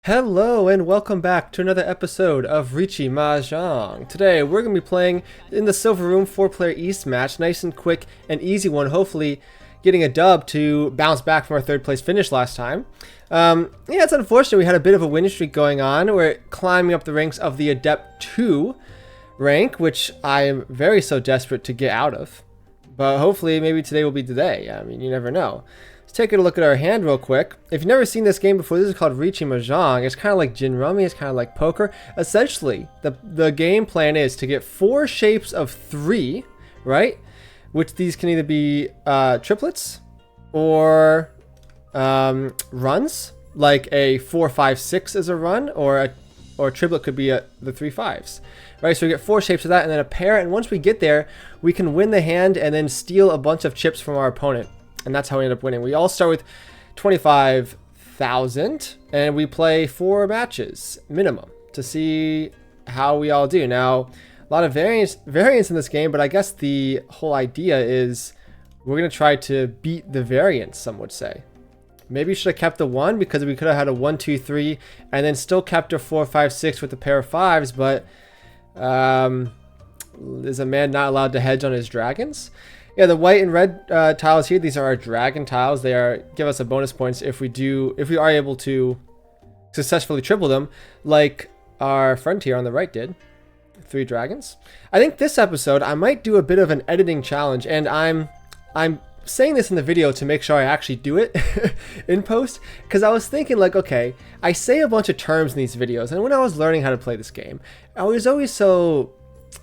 Hello and welcome back to another episode of Riichi Mahjong. Today we're going to be playing in the Silver Room 4-player East match. Nice and quick and easy one, hopefully getting a dub to bounce back from our third place finish last time. Yeah, it's unfortunate we had a bit of a winning streak going on. We're climbing up the ranks of the Adept 2 rank, which I am very so desperate to get out of. But hopefully maybe today will be today. I mean, you never know. Taking a look at our hand real quick. If you've never seen this game before, this is called Riichi Mahjong. It's kind of like Gin Rummy, it's kind of like poker. Essentially, the game plan is to get 4 shapes of 3, right? Which these can either be triplets or runs, like a 4, 5, 6 is a run, or a triplet could be the 3 5s. Right, so we get 4 shapes of that and then a pair, and once we get there, we can win the hand and then steal a bunch of chips from our opponent. And that's how we end up winning. We all start with 25,000 and we play 4 matches minimum to see how we all do. Now, a lot of variance in this game, but I guess the whole idea is we're going to try to beat the variance, some would say. Maybe we should have kept the 1 because we could have had a 1, 2, 3 and then still kept a 4, 5, 6 with a pair of 5s, but is a man not allowed to hedge on his dragons? Yeah, the white and red tiles here, these are our dragon tiles. They give us a bonus points if we are able to successfully triple them, like our friend here on the right did. 3 dragons. I think this episode I might do a bit of an editing challenge, and I'm saying this in the video to make sure I actually do it in post, because I was thinking like, okay, I say a bunch of terms in these videos, and when I was learning how to play this game, I was always so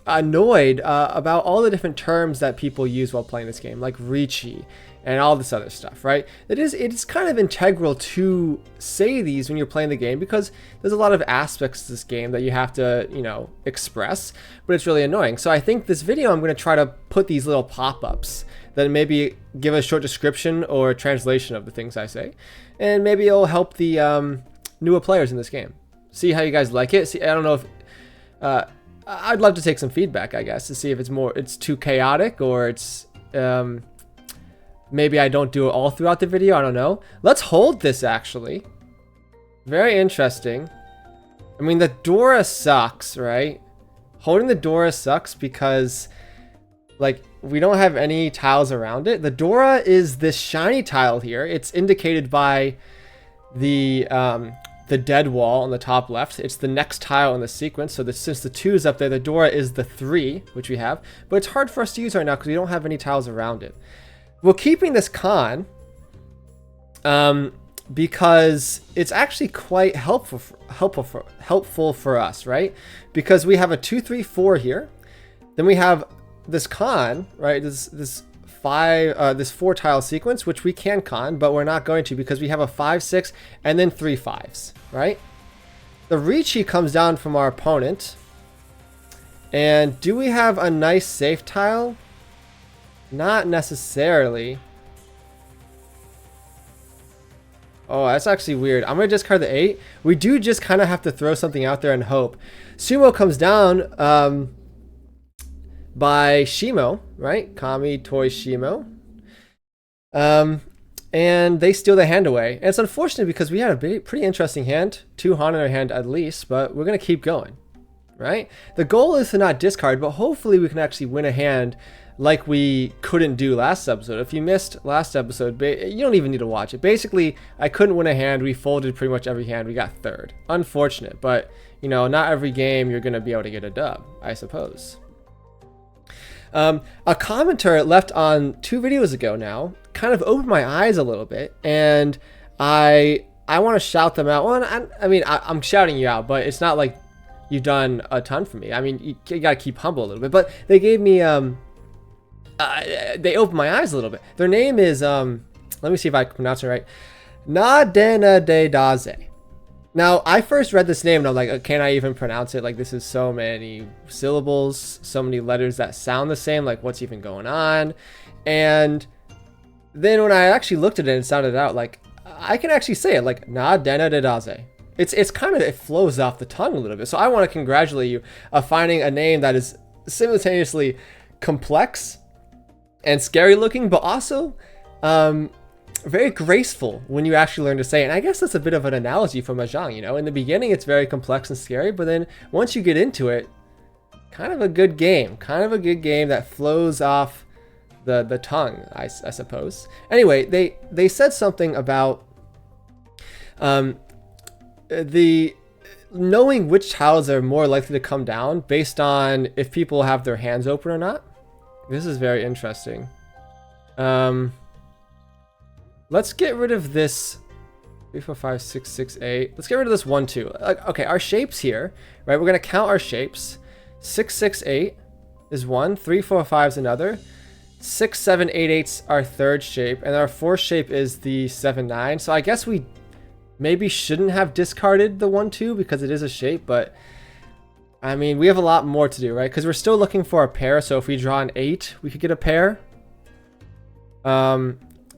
annoyed about all the different terms that people use while playing this game, like Riichi and all this other stuff, right? It is kind of integral to say these when you're playing the game, because there's a lot of aspects to this game that you have to, express, but it's really annoying. So I think this video I'm going to try to put these little pop-ups that maybe give a short description or a translation of the things I say, and maybe it'll help the newer players in this game. See how you guys like it. See, I don't know if I'd love to take some feedback, I guess, to see if it's too chaotic, or it's maybe I don't do it all throughout the video. I don't know. Let's hold this, actually. Very interesting. I mean, the Dora sucks, right? Holding the Dora sucks because, like, we don't have any tiles around it. The Dora is this shiny tile here. It's indicated by the dead wall on the top left. It's the next tile in the sequence. So since the 2 is up there, the Dora is the 3, which we have. But it's hard for us to use right now because we don't have any tiles around it. We're keeping this con because it's actually quite helpful for us, right? Because we have a 2, 3, 4 here. Then we have this con, right? This 4 tile sequence, which we can con, but we're not going to because we have a 5, 6, and then 3 5s, right? The Riichi comes down from our opponent. And do we have a nice safe tile? Not necessarily. Oh, that's actually weird. I'm going to discard the 8. We do just kind of have to throw something out there and hope. Sumo comes down by Shimo, right? Kami, Toy, Shimo. And they steal the hand away. And it's unfortunate because we had a pretty interesting hand. 2 Han in our hand at least, but we're going to keep going, right? The goal is to not discard, but hopefully we can actually win a hand like we couldn't do last episode. If you missed last episode, you don't even need to watch it. Basically, I couldn't win a hand. We folded pretty much every hand. We got 3rd. Unfortunate, but, not every game you're going to be able to get a dub, I suppose. A commenter left on 2 videos ago now kind of opened my eyes a little bit, and I want to shout them out. Well, I'm shouting you out, but it's not like you've done a ton for me. I mean, you gotta keep humble a little bit. But they gave me they opened my eyes a little bit. Their name is let me see if I can pronounce it right. Nadena de Daze. Now, I first read this name and I'm like, can I even pronounce it? Like, this is so many syllables, so many letters that sound the same. Like, what's even going on? And then when I actually looked at it and sounded it out, like, I can actually say it, like, Na Dena de Daze. It's kind of, it flows off the tongue a little bit. So I want to congratulate you on finding a name that is simultaneously complex and scary looking, but also very graceful when you actually learn to say it. And I guess that's a bit of an analogy for Mahjong, you know. In the beginning, it's very complex and scary, but then once you get into it, kind of a good game. Kind of a good game that flows off the tongue, I suppose. Anyway, they said something about the knowing which tiles are more likely to come down based on if people have their hands open or not. This is very interesting. Let's get rid of this 3, 4, 5, 6, 6, 8. Let's get rid of this 1, 2. Okay, our shapes here, right? We're gonna count our shapes. 6, 6, 8 is 1. 3, 4, 5 is another. 6, 7, 8, 8's our third shape, and our fourth shape is the 7, 9. So I guess we maybe shouldn't have discarded the 1, 2 because it is a shape, but I mean, we have a lot more to do, right? Because we're still looking for a pair, so if we draw an 8, we could get a pair.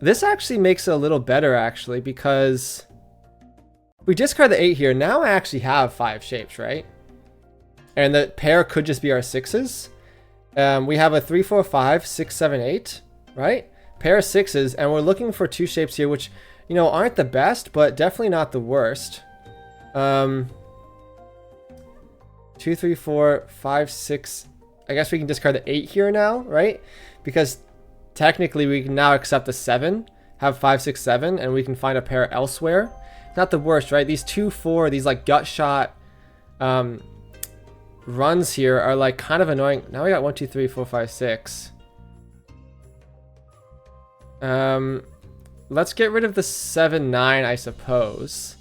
This actually makes it a little better, actually, because we discard the 8 here. Now I actually have 5 shapes, right? And the pair could just be our 6s. We have a 3, 4, 5, 6, 7, 8, right? Pair of 6s, and we're looking for 2 shapes here, which, you know, aren't the best, but definitely not the worst. 2, 3, 4, 5, 6. I guess we can discard the 8 here now, right? Because technically we can now accept the 7, have 5, 6, 7, and we can find a pair elsewhere. Not the worst, right? These 2, 4, these like gut shot runs here are like kind of annoying. Now we got 1, 2, 3, 4, 5, 6. Let's get rid of the 7, 9, I suppose.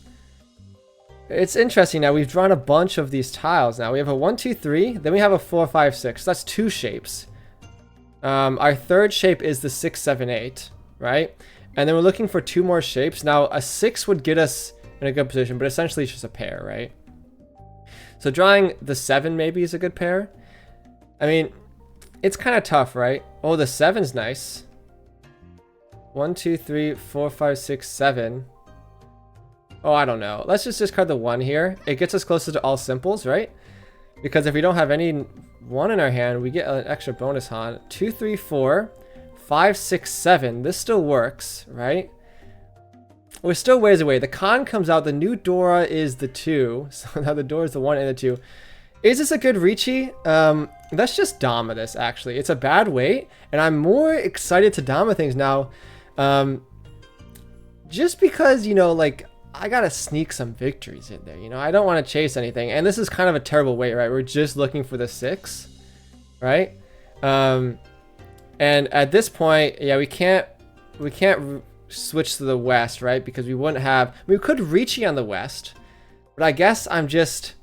It's interesting now. We've drawn a bunch of these tiles now. We have a 1, 2, 3. Then we have a 4, 5, 6. That's 2 shapes. Our third shape is the 6, 7, 8, right? And then we're looking for 2 more shapes. Now, a 6 would get us in a good position, but essentially it's just a pair, right? So drawing the 7 maybe is a good pair. I mean, it's kind of tough, right? Oh, the 7's nice. 1, 2, 3, 4, 5, 6, 7. Oh, I don't know. Let's just discard the 1 here. It gets us closer to all simples, right? Because if we don't have any 1 in our hand, we get an extra bonus on 2, 3, 4, 5, 6, 7. This still works, right? We're still ways away. The con comes out. The new Dora is the 2. So now the Dora is the 1 and the 2. Is this a good Riichi? Let's just Dama this, actually. It's a bad weight, and I'm more excited to Dama things now. Just because, you know, like, I gotta sneak some victories in there, you know? I don't want to chase anything. And this is kind of a terrible weight, right? We're just looking for the 6, right? And at this point, yeah, we can't switch to the west, right? Because we wouldn't have... we could Riichi on the west, but I guess I'm just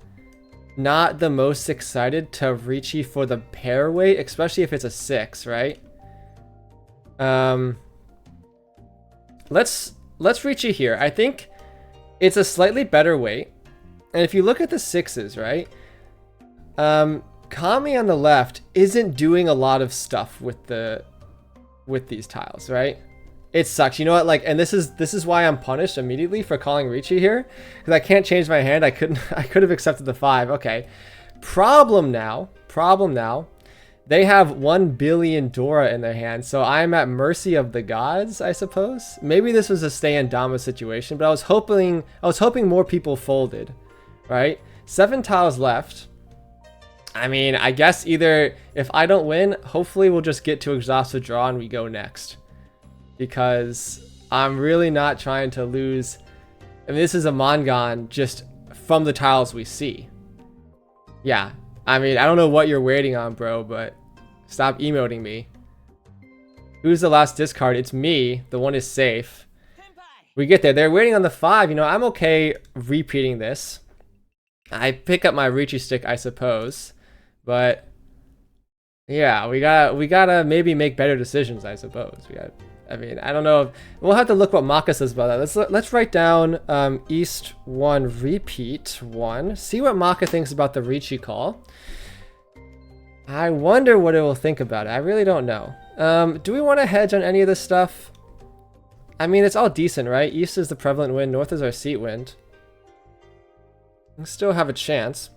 not the most excited to Riichi for the pair weight, especially if it's a 6, right? Let's Riichi here. I think it's a slightly better weight. And if you look at the 6s, right? Kami on the left isn't doing a lot of stuff with these tiles, right? It sucks. You know what? Like, and this is why I'm punished immediately for calling Riichi here, because I can't change my hand. I could have accepted the 5. Okay. Problem now. They have 1 billion Dora in their hand, so I'm at mercy of the gods, I suppose. Maybe this was a stay in Dama situation, but I was hoping more people folded, right? 7 tiles left. I mean, I guess either if I don't win, hopefully we'll just get to exhaustive draw and we go next. Because I'm really not trying to lose. I mean, this is a Mahjong just from the tiles we see. Yeah. I mean, I don't know what you're waiting on, bro, but stop emoting me. Who's the last discard? It's me. The 1 is safe. We get there. They're waiting on the 5. You know, I'm okay repeating this. I pick up my Riichi stick, I suppose. But yeah, we gotta maybe make better decisions, I suppose. I mean, I don't know. We'll have to look what Maka says about that. Let's write down E1R1 Riichi 1. See what Maka thinks about the Riichi call. I wonder what it will think about it. I really don't know. Do we want to hedge on any of this stuff? I mean, it's all decent, right? East is the prevalent wind. North is our seat wind. We still have a chance.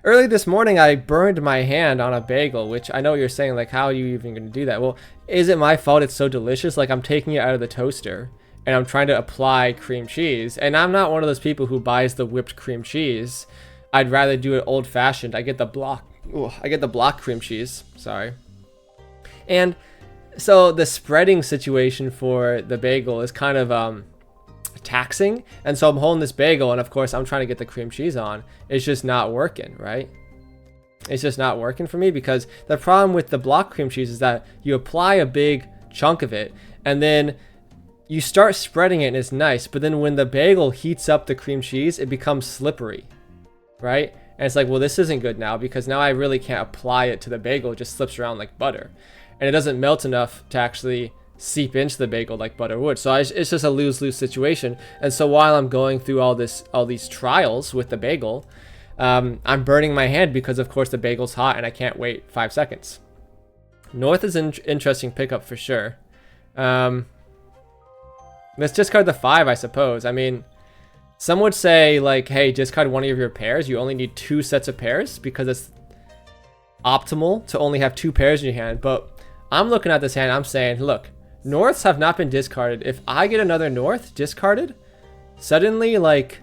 Early this morning, I burned my hand on a bagel, which I know you're saying, like, how are you even going to do that? Well, is it my fault it's so delicious? Like, I'm taking it out of the toaster, and I'm trying to apply cream cheese. And I'm not one of those people who buys the whipped cream cheese. I'd rather do it old-fashioned. I get the block cream cheese. Sorry. And so the spreading situation for the bagel is kind of taxing, and so I'm holding this bagel, and of course I'm trying to get the cream cheese on. It's just not working, right? It's just not working for me, because the problem with the block cream cheese is that you apply a big chunk of it, and then you start spreading it, and it's nice, but then when the bagel heats up the cream cheese, it becomes slippery, right? And it's like, well, this isn't good now, because now I really can't apply it to the bagel. It just slips around like butter, and it doesn't melt enough to actually seep into the bagel like butter would. So it's just a lose-lose situation. And so while I'm going through all these trials with the bagel, I'm burning my hand because, of course, the bagel's hot and I can't wait 5 seconds. North is an interesting pickup for sure. Let's discard the 5, I suppose. I mean, some would say, like, hey, discard one of your pairs. You only need 2 sets of pairs because it's optimal to only have 2 pairs in your hand. But I'm looking at this hand, I'm saying, look, Norths have not been discarded. If I get another North discarded, suddenly, like,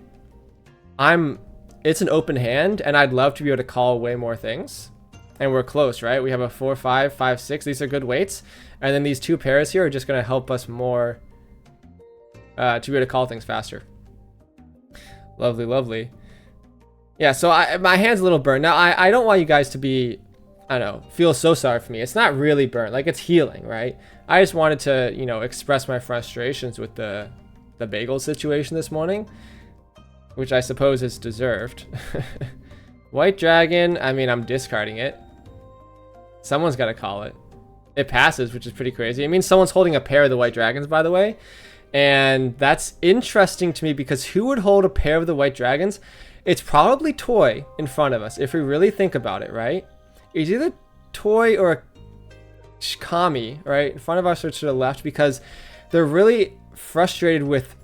it's an open hand, and I'd love to be able to call way more things. And we're close, right? We have a 4, 5, 5, 6. These are good weights. And then these 2 pairs here are just going to help us more to be able to call things faster. Lovely, lovely. Yeah, so my hand's a little burned. Now, I don't want you guys to be, I don't know, feel so sorry for me. It's not really burnt. Like, it's healing, right? I just wanted to, you know, express my frustrations with the bagel situation this morning, which I suppose is deserved. White dragon, I mean, I'm discarding it. Someone's got to call it. It passes, which is pretty crazy. I mean, someone's holding a pair of the white dragons, by the way. And that's interesting to me, because who would hold a pair of the white dragons? It's probably Toy in front of us, if we really think about it, right? It's either Toy or Kami, right, in front of us or to the left, because they're really frustrated with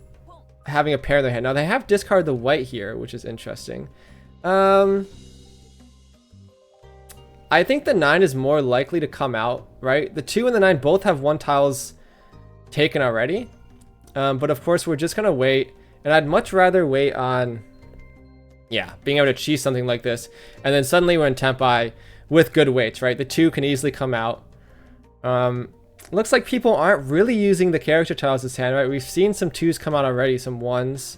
having a pair in their hand. Now, they have discarded the white here, which is interesting. I think the 9 is more likely to come out, right? The 2 and the 9 both have 1 tiles taken already. But of course, we're just going to wait. And I'd much rather wait on, yeah, being able to cheese something like this. And then suddenly we're in Tempai with good weights, right? The 2 can easily come out. Looks like people aren't really using the character tiles this hand, right? We've seen some 2s come out already, some 1s.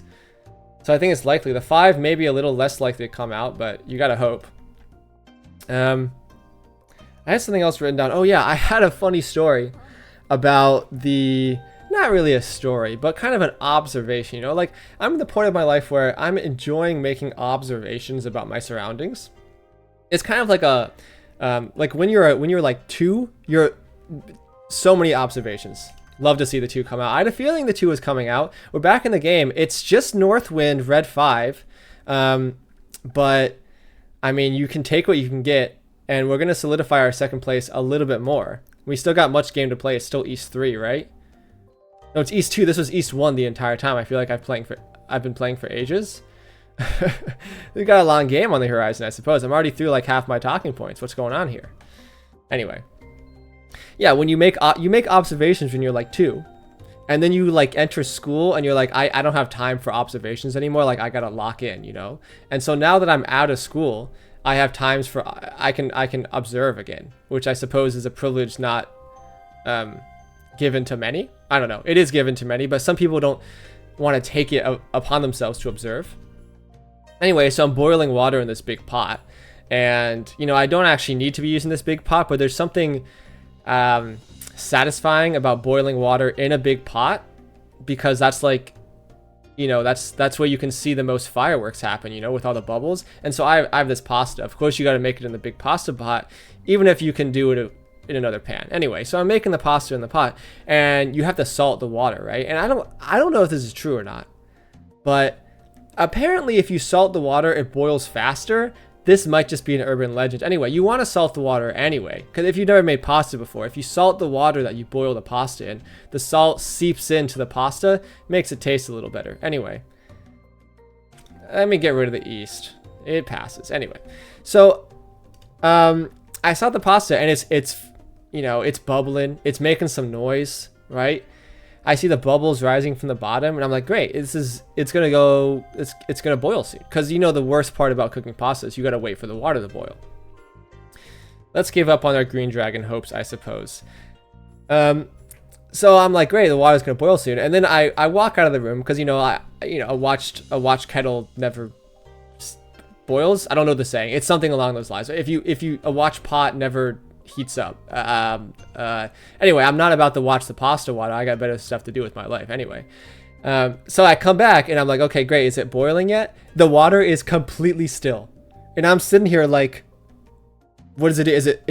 So I think it's likely. The 5 may be a little less likely to come out, but you gotta hope. I had something else written down. Oh yeah, I had a funny story about not really a story, but kind of an observation, you know? Like, I'm at the point of my life where I'm enjoying making observations about my surroundings. It's kind of like a, like when you're like 2, you're so many observations. Love to see the 2 come out. I had a feeling the 2 was coming out. We're back in the game. It's just Northwind, red 5. But, I mean, you can take what you can get, and we're going to solidify our second place a little bit more. We still got much game to play. It's still East 3, right? No, it's East 2. This was East 1 the entire time. I feel like I've been playing for ages. We've got a long game on the horizon, I suppose. I'm already through like half my talking points. What's going on here? Anyway. Yeah, when you make observations when you're like 2, and then you like enter school and you're like, I don't have time for observations anymore. Like, I gotta lock in, you know? And so now that I'm out of school, I have times for, I can observe again, which I suppose is a privilege not given to many. I don't know. It is given to many, but some people don't want to take it upon themselves to observe. Anyway, so I'm boiling water in this big pot, and, you know, I don't actually need to be using this big pot, but there's something satisfying about boiling water in a big pot, because that's like, you know, that's where you can see the most fireworks happen, you know, with all the bubbles. And so I have this pasta. Of course, you got to make it in the big pasta pot, even if you can do it in another pan. Anyway, so I'm making the pasta in the pot, and you have to salt the water, right? And I don't know if this is true or not, but apparently if you salt the water, it boils faster. This might just be an urban legend. Anyway, you want to salt the water anyway, because if you've never made pasta before, if you salt the water that you boil the pasta in, the salt seeps into the pasta, makes it taste a little better. Anyway, let me get rid of the East. It passes. Anyway, so I saw the pasta and it's you know, it's bubbling. It's making some noise, right? I see the bubbles rising from the bottom and I'm like, great, it's gonna go, it's gonna boil soon. Because you know the worst part about cooking pasta is you gotta wait for the water to boil. Let's give up on our green dragon hopes, I suppose. So I'm like, great, the water's gonna boil soon. And then I walk out of the room because a watch kettle never boils. I don't know the saying. It's something along those lines. If a watch pot never heats up. Anyway, I'm not about to watch the pasta water. I got better stuff to do with my life anyway. So I come back and I'm like, okay, great. Is it boiling yet? The water is completely still. And I'm sitting here like, what is it?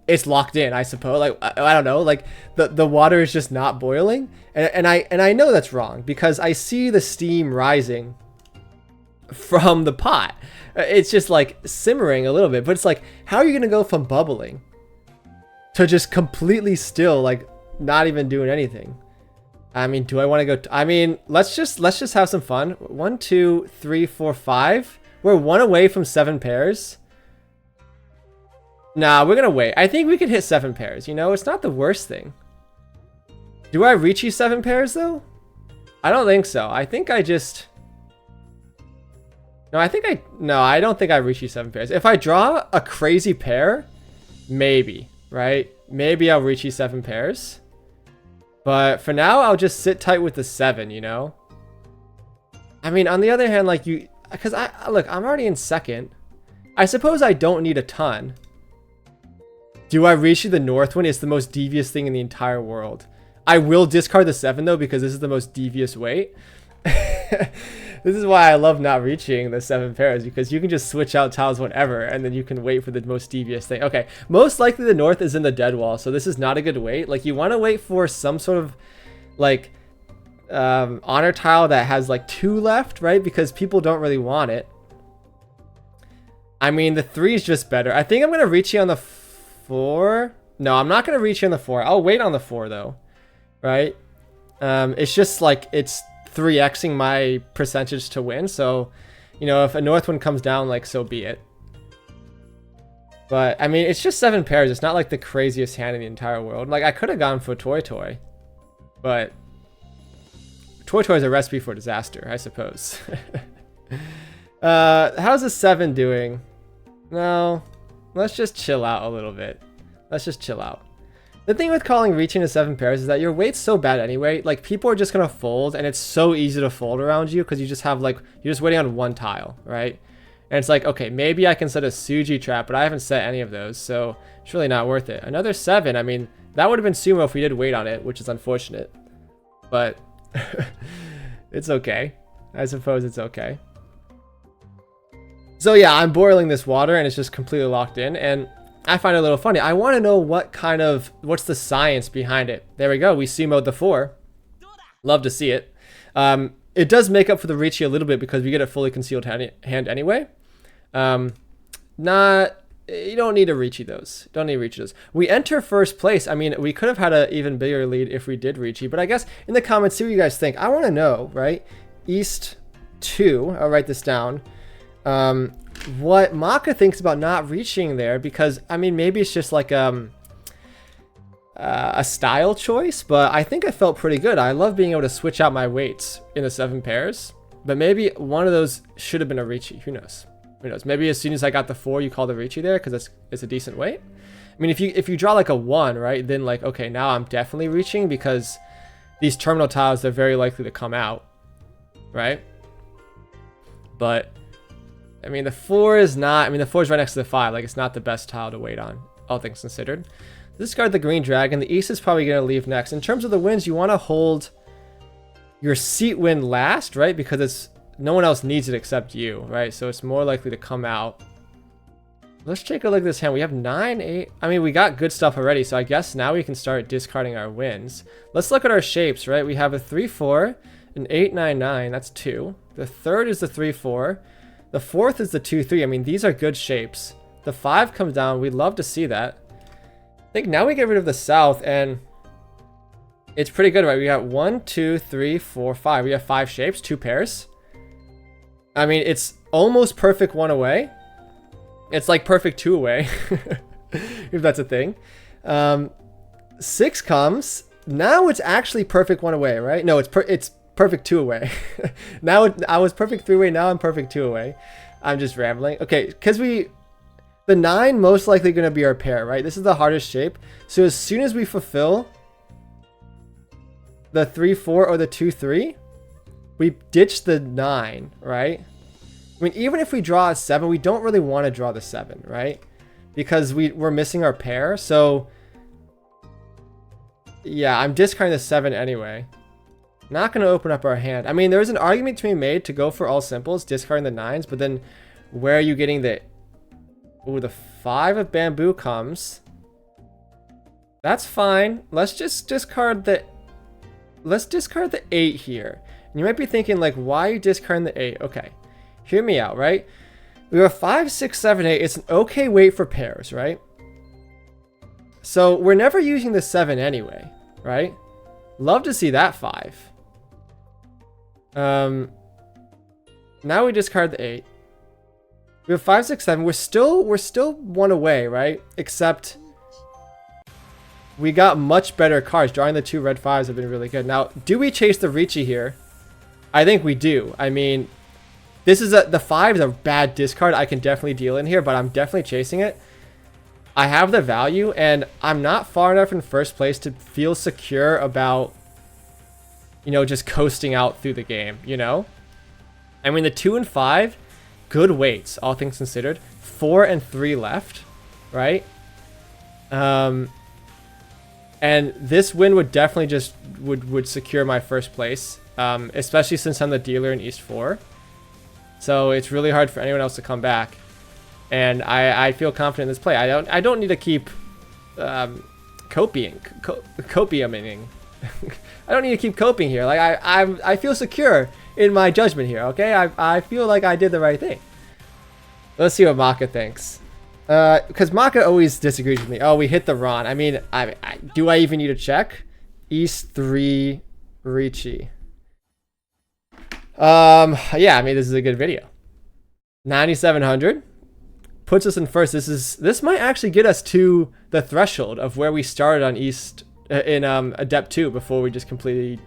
It's locked in, I suppose. Like, I don't know. Like the water is just not boiling. And I know that's wrong because I see the steam rising from the pot. It's just like simmering a little bit, but it's like, how are you going to go from bubbling to just completely still, like not even doing anything? I mean, do I want to go? I mean, let's just have some fun. 1, 2, 3, 4, 5. We're 1 away from 7 pairs. Nah, we're gonna wait. I think we could hit 7 pairs. You know, it's not the worst thing. Do I Riichi 7 pairs though? I don't think so. I think I just. No, I don't think I Riichi 7 pairs. If I draw a crazy pair, maybe. Right? Maybe I'll Riichi 7 pairs. But for now, I'll just sit tight with the 7, you know? I mean, on the other hand, like because look, I'm already in second. I suppose I don't need a ton. Do I Riichi the north one? It's the most devious thing in the entire world. I will discard the 7 though, because this is the most devious weight. This is why I love not reaching the 7 pairs, because you can just switch out tiles whatever, and then you can wait for the most devious thing. Okay, most likely the north is in the dead wall, so this is not a good wait. Like, you want to wait for some sort of, like, honor tile that has, like, 2 left, right? Because people don't really want it. I mean, the 3 is just better. I think I'm going to reach you on the 4. No, I'm not going to reach you on the 4. I'll wait on the 4, though, right? It's just, like, it's 3xing my percentage to win, so you know, if a north one comes down, like, so be it. But I mean, it's just 7 pairs. It's not like the craziest hand in the entire world. Like, I could have gone for Toy, but Toy is a recipe for disaster, I suppose. How's the 7 doing? No, let's just chill out a little bit. Let's just chill out. The thing with calling reaching to 7 pairs is that your weight's so bad anyway. Like, people are just gonna fold, and it's so easy to fold around you because you just have, like, you're just waiting on 1 tile, right? And it's like, okay, maybe I can set a Suji trap, but I haven't set any of those, so it's really not worth it. Another 7, I mean, that would have been sumo if we did wait on it, which is unfortunate. But it's okay. I suppose it's okay. So yeah, I'm boiling this water, and it's just completely locked in, and I find it a little funny. I want to know what's the science behind it. There we go. We sumoed the 4. Love to see it. It does make up for the Riichi a little bit because we get a fully concealed hand anyway. You don't need to Riichi those. Don't need to Riichi those. We enter first place. I mean, we could have had an even bigger lead if we did Riichi, but I guess in the comments, see what you guys think. I want to know, right? East 2. I'll write this down. What Maka thinks about not reaching there, because I mean, maybe it's just like a style choice, but I think I felt pretty good. I love being able to switch out my weights in the 7 pairs, but maybe one of those should have been a Riichi. Who knows? Who knows? Maybe as soon as I got the 4, you call the Riichi there because it's a decent weight. I mean, if you draw like a 1, right, then like, okay, now I'm definitely reaching because these terminal tiles, they're very likely to come out, right? But I mean, the 4 is not, I mean, the 4 is right next to the 5. Like, it's not the best tile to wait on, all things considered. Discard the green dragon. The east is probably going to leave next. In terms of the wins, you want to hold your seat win last, right? Because no one else needs it except you, right? So it's more likely to come out. Let's take a look at this hand. We have 9, 8. I mean, we got good stuff already, so I guess now we can start discarding our wins. Let's look at our shapes, right? We have a 3, 4, an 8, 9, 9. That's 2. The third is the 3, 4. The 4th is the 2, 3. I mean, these are good shapes. The 5 comes down. We'd love to see that. I think now we get rid of the south, and it's pretty good, right? We got 1, 2, 3, 4, 5. We have 5 shapes, 2 pairs. I mean, it's almost perfect 1 away. It's like perfect 2 away, if that's a thing. 6 comes. Now it's actually perfect 1 away, right? No, it's perfect 2 away. Now I was perfect 3 away. Now I'm perfect 2 away. I'm just rambling. Okay, because the 9 most likely going to be our pair, right? This is the hardest shape. So as soon as we fulfill the 3-4 or the 2-3, we ditch the 9, right? I mean, even if we draw a 7, we don't really want to draw the 7, right? Because we're missing our pair. So yeah, I'm discarding the 7 anyway. Not going to open up our hand. I mean, there's an argument to be made to go for all simples, discarding the 9s, but then where are you getting the... Ooh, the 5 of bamboo comes. That's fine. Let's just discard the... Let's discard the 8 here. And you might be thinking, like, why are you discarding the 8? Okay, hear me out, right? We have 5, 6, 7, 8. It's an okay weight for pairs, right? So we're never using the 7 anyway, right? Love to see that 5. Now we discard the 8. We have 5, 6, 7. We're still 1 away, right? Except we got much better cards. Drawing the 2 red 5s have been really good. Now, do we chase the Riichi here? I think we do. I mean, this is the 5 is a bad discard. I can definitely deal in here, but I'm definitely chasing it. I have the value, and I'm not far enough in first place to feel secure about, you know, just coasting out through the game, you know? I mean, the 2 and 5, good weights, all things considered. 4 and 3 left, right? And this win would definitely just would secure my first place, especially since I'm the dealer in East 4. So it's really hard for anyone else to come back. And I feel confident in this play. I don't need to keep copiuming. I don't need to keep coping here. Like I feel secure in my judgment here. Okay, I feel like I did the right thing. Let's see what Maka thinks. Because Maka always disagrees with me. Oh, we hit the Ron. I mean, do I even need to check? East 3 Riichi. Yeah, I mean, this is a good video. 9,700 puts us in first. This might actually get us to the threshold of where we started on East in Adept 2 before we just completely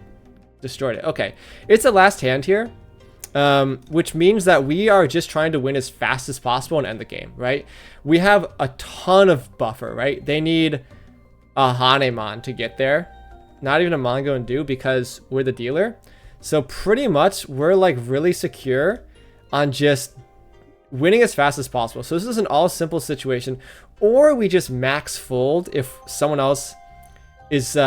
destroyed it. Okay, it's the last hand here, which means that we are just trying to win as fast as possible and end the game, right? We have a ton of buffer, right? They need a Hanemon to get there, not even a Mongo and Do, because we're the dealer. So pretty much we're like really secure on just winning as fast as possible. So this is an all simple situation, or we just max fold if someone else is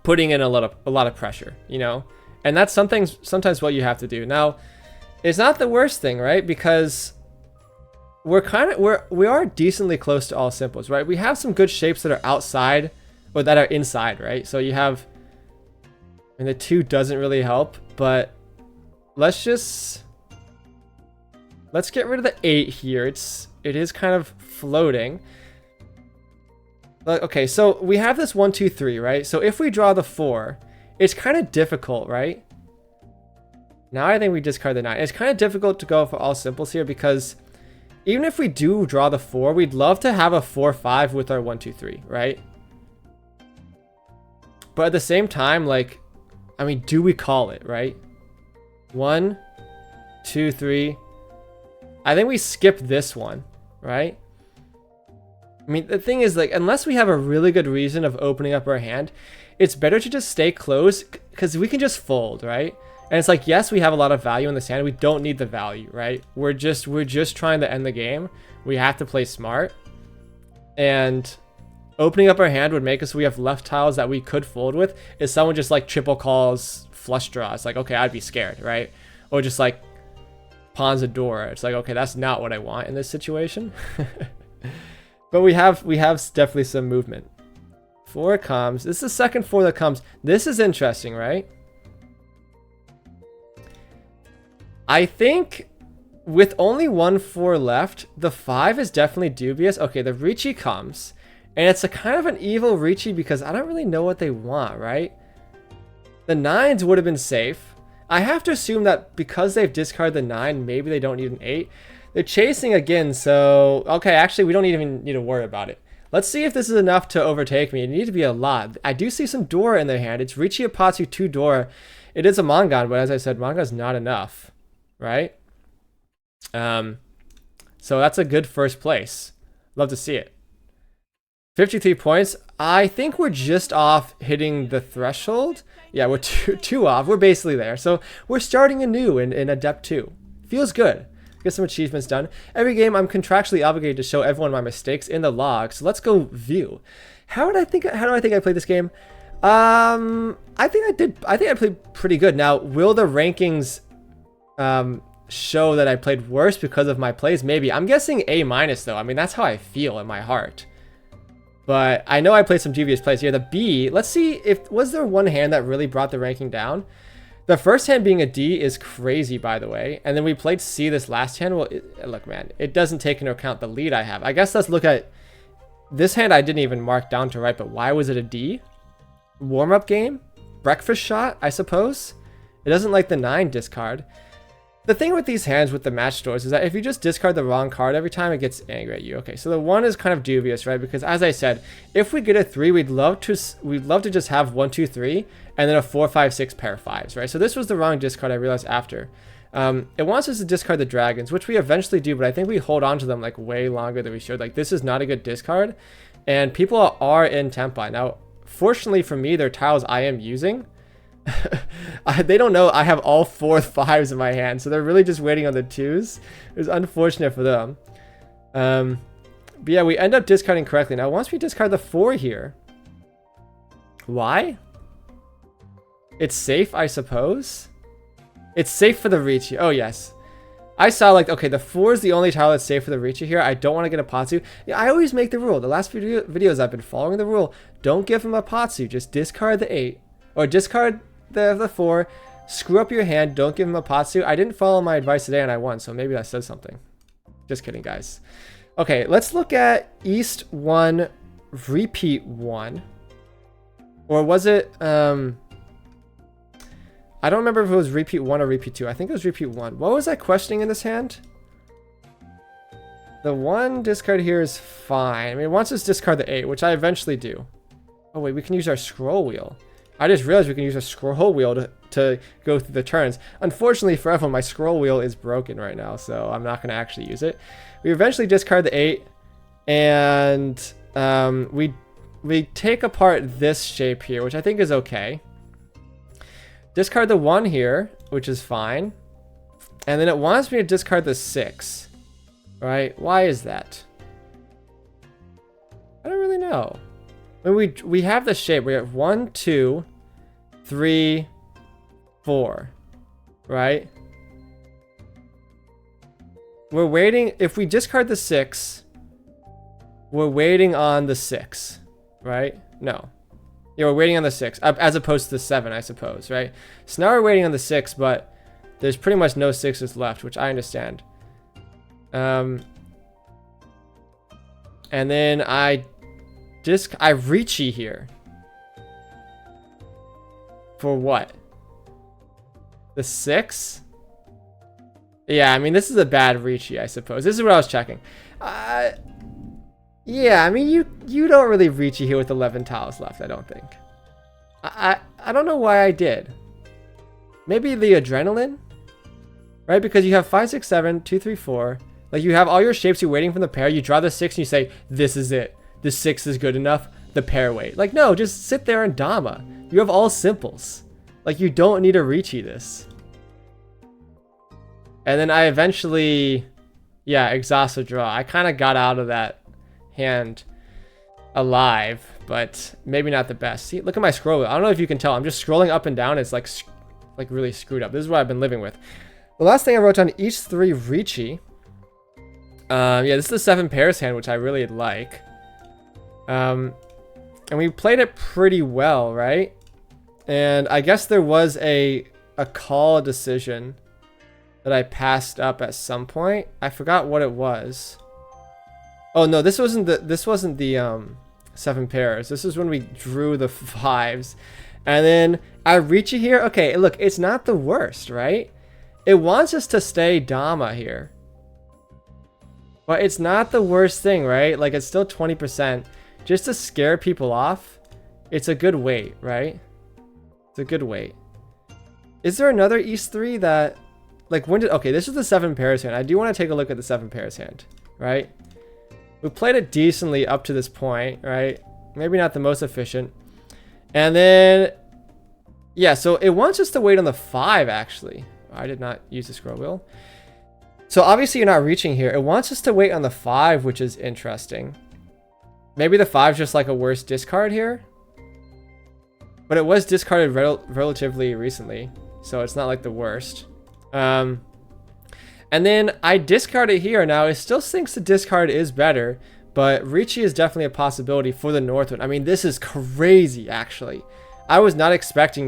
putting in a lot of pressure, you know? And that's sometimes what you have to do. Now, it's not the worst thing, right? Because we are decently close to all simples, right? We have some good shapes that are outside or that are inside, right? So you have, and the 2 doesn't really help, but let's get rid of the 8 here. It is kind of floating. Okay, so we have this 1, 2, 3, right? So if we draw the 4, it's kind of difficult, right? Now I think we discard the 9. It's kind of difficult to go for all simples here because even if we do draw the 4, we'd love to have a 4, 5 with our 1, 2, 3, right? But at the same time, like, I mean, do we call it, right? 1, 2, 3. I think we skip this one, right? I mean, the thing is, like, unless we have a really good reason of opening up our hand, it's better to just stay close because we can just fold, right? And it's like, yes, we have a lot of value in this hand. We don't need the value, right? We're just trying to end the game. We have to play smart. And opening up our hand would make us so we have left tiles that we could fold with. If someone just like triple calls flush draws, like, okay, I'd be scared, right? Or just like pawns a door. It's like, okay, that's not what I want in this situation. But we have definitely some movement. 4 comes. This is the second 4 that comes. This is interesting, right? I think with only 1 4 left, the 5 is definitely dubious. Okay, the Riichi comes. And it's a kind of an evil Riichi because I don't really know what they want, right? The 9s would have been safe. I have to assume that because they've discarded the 9, maybe they don't need an 8. They're chasing again, so... Okay, actually, we don't even need to worry about it. Let's see if this is enough to overtake me. It needs to be a lot. I do see some Dora in their hand. It's Riichi Apatsu 2 Dora. It is a Mangan, but as I said, Manga is not enough, right? So that's a good first place. Love to see it. 53 points. I think we're just off hitting the threshold. Yeah, we're two off. We're basically there. So we're starting anew in Adept 2. Feels good. Get some achievements done. Every game, I'm contractually obligated to show everyone my mistakes in the log. So let's go view. How do I think I played this game? I think I played pretty good. Now, will the rankings show that I played worse because of my plays? Maybe. I'm guessing A- though. I mean, that's how I feel in my heart. But I know I played some devious plays here. The B, let's see if was there one hand that really brought the ranking down. The first hand being a D is crazy, by the way. And then we played C this last hand. Well, look, man, it doesn't take into account the lead I have. I guess let's look at this hand. I didn't even mark down to right, but why was it a D? Warm-up game? Breakfast shot, I suppose? It doesn't like the 9 discard. The thing with these hands with the match doors is that if you just discard the wrong card every time, it gets angry at you. Okay, so the 1 is kind of dubious, right? Because as I said, if we get a 3, we'd love to just have 1, 2, 3, and then a 4, 5, 6 pair of 5s, right? So this was the wrong discard, I realized after. It wants us to discard the dragons, which we eventually do, but I think we hold on to them like way longer than we should. Like, this is not a good discard, and people are in Tempai. Now, fortunately for me, they're tiles I am using. They don't know I have all 4 5s in my hand, so they're really just waiting on the 2s. It's unfortunate for them. But yeah, we end up discarding correctly. Now, once we discard the 4 here, why? It's safe, I suppose. It's safe for the Riichi. Oh, yes. I saw, like, okay, the 4 is the only tile that's safe for the Riichi here. I don't want to get a Patsu. Yeah, I always make the rule. The last few videos I've been following the rule. Don't give him a Patsu. Just discard the 8. Or discard the 4. Screw up your hand. Don't give him a Patsu. I didn't follow my advice today and I won, so maybe that says something. Just kidding, guys. Okay, let's look at East 1, Repeat 1. Or was it... I don't remember if it was Repeat 1 or Repeat 2. I think it was Repeat 1. What was I questioning in this hand? The 1 discard here is fine. I mean, it wants us to discard the 8, which I eventually do. Oh, wait, we can use our scroll wheel. I just realized we can use a scroll wheel to go through the turns. Unfortunately for everyone, my scroll wheel is broken right now, so I'm not going to actually use it. We eventually discard the 8, and we take apart this shape here, which I think is okay. Discard the 1 here, which is fine. And then it wants me to discard the 6. Right? Why is that? I don't really know. I mean, we have the shape. We have 1, 2, 3, 4. Right? We're waiting. If we discard the 6, we're waiting on the 6. Right? No. Yeah, we're waiting on the 6, as opposed to the 7, I suppose, right? So now we're waiting on the 6, but there's pretty much no 6s left, which I understand. And then I Riichi here. For what? The 6? Yeah, I mean, this is a bad Riichi, I suppose. This is what I was checking. Yeah, I mean, you don't really Riichi here with 11 tiles left, I don't think. I don't know why I did. Maybe the adrenaline? Right? Because you have 5, 6, 7, 2, 3, 4. Like, you have all your shapes, you're waiting for the pair, you draw the 6 and you say, this is it. The 6 is good enough, the pair wait. Like, no, just sit there and Dama. You have all simples. Like, you don't need to Riichi this. And then I eventually, yeah, exhaust a draw. I kind of got out of that hand alive, but maybe not the best. See, look at my scroll wheel. I don't know if you can tell. I'm just scrolling up and down. It's like really screwed up. This is what I've been living with. The last thing I wrote down, each 3 Riichi. Yeah, this is the 7 pairs hand, which I really like. And we played it pretty well, right? And I guess there was a call decision that I passed up at some point. I forgot what it was. Oh no, this wasn't the 7 pairs. This is when we drew the 5s. And then our Riichi here, okay, look, it's not the worst, right? It wants us to stay Dama here. But it's not the worst thing, right? Like, it's still 20%. Just to scare people off, it's a good weight, right? It's a good weight. Is there another East 3 that... Like, when did... Okay, this is the 7 pairs hand. I do want to take a look at the 7 pairs hand, right? We played it decently up to this point, right? Maybe not the most efficient. And then... Yeah, so it wants us to wait on the 5, actually. I did not use the scroll wheel. So obviously you're not reaching here. It wants us to wait on the 5, which is interesting. Maybe the 5's just like a worse discard here. But it was discarded relatively recently, so it's not like the worst. And then I discard it here. Now it still thinks the discard is better, but Riichi is definitely a possibility for the Northwind. I mean, this is crazy, actually. I was not expecting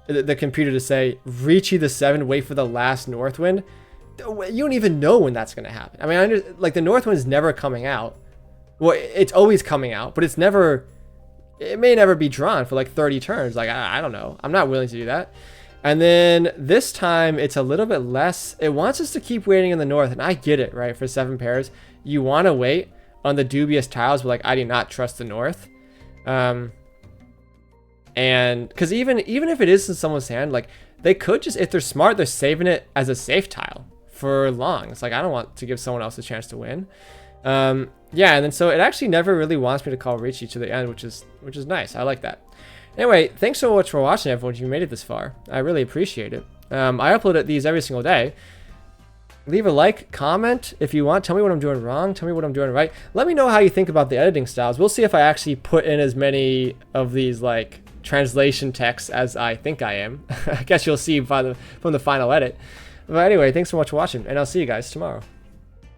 the computer to say, Riichi the 7, wait for the last Northwind. You don't even know when that's going to happen. I mean, like, the Northwind is never coming out. Well, it's always coming out, but it's never... It may never be drawn for like 30 turns. Like, I don't know. I'm not willing to do that. And then this time, it's a little bit less. It wants us to keep waiting in the north, and I get it, right? For 7 pairs, you want to wait on the dubious tiles, but like, I do not trust the north. And because even if it is in someone's hand, like, they could just, if they're smart, they're saving it as a safe tile for long. It's like, I don't want to give someone else a chance to win. Yeah, and then so it actually never really wants me to call Riichi to the end, which is nice. I like that. Anyway, thanks so much for watching, everyone. If you made it this far, I really appreciate it. I upload these every single day. Leave a like, comment if you want. Tell me what I'm doing wrong. Tell me what I'm doing right. Let me know how you think about the editing styles. We'll see if I actually put in as many of these like translation texts as I think I am. I guess you'll see from the final edit. But anyway, thanks so much for watching, and I'll see you guys tomorrow.